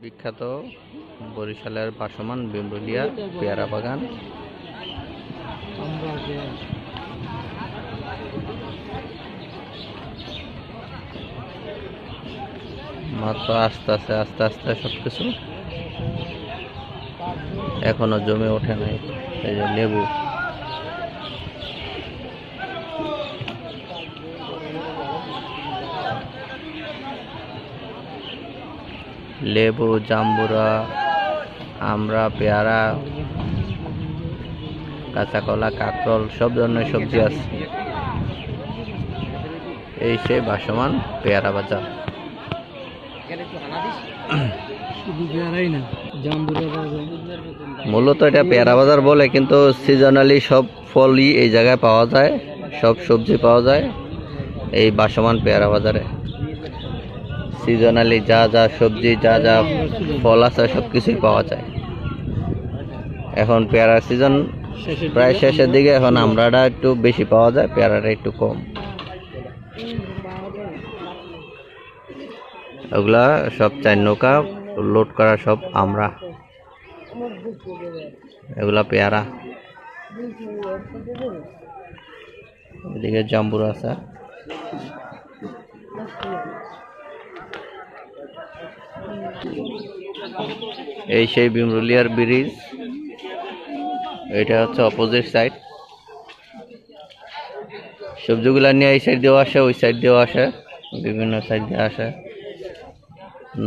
বিখ্যাত বরিশালের ভাসমান বিমরুলিয়া পেয়ারা বাগান। মাত্র আস্তে আস্তে সবকিছু এখনো জমে ওঠে নাই। এই যে লেবু, লেবু, জাম্বুরা, আমরা, পেয়ারা, কাঁচা কলা, কাঁকরোল, সব ধরনের সবজি আছে। এই সেই ভাসমান পেয়ারা বাজার। মূলত এটা পেয়ারা বাজার বলে, কিন্তু সিজনালি সব ফলই এই জায়গায় পাওয়া যায়, সব সবজি পাওয়া যায় এই ভাসমান পেয়ারা বাজারে। সিজনালি যা যা সবজি, যা যা ফল আছে সবকিছুই পাওয়া যায়। এখন পেয়ারার সিজন প্রায় শেষের দিকে, এখন আমরাটা একটু বেশি পাওয়া যায়, পেয়ারাটা একটু কম। ওগুলা সব 4 নৌকা লোড করা সব আমরা, এগুলা পেয়ারা। এদিকে জাম্বুর আছে। এই সেই বিমরুলিয়ার ব্রিজ, এটা হচ্ছে অপোজিট সাইড। সবজিগুলা নিয়ে এই সাইড দিয়েও আসে, ওই সাইড দিয়েও আসে, বিভিন্ন সাইড দিয়ে আসে।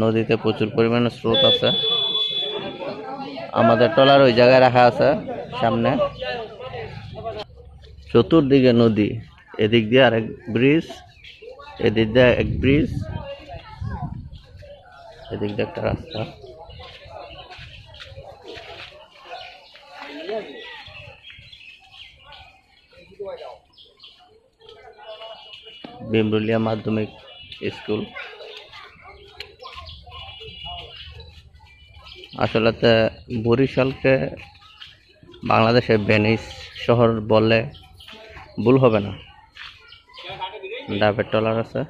নদীতে প্রচুর পরিমাণে স্রোত আছে। আমাদের ট্রলার ওই জায়গায় রাখা আছে সামনে। চতুর্দিকে নদী, এদিক দিয়ে আরেক ব্রিজ, এদিক দিয়ে এক ব্রিজ, এদিক দিয়ে একটা রাস্তা। বিমরুলিয়া মাধ্যমিক স্কুল। আসলে বরিশালকে বাংলাদেশের ভেনিস শহর বললে ভুল হবে না। ডাবের ট্রলার আছে।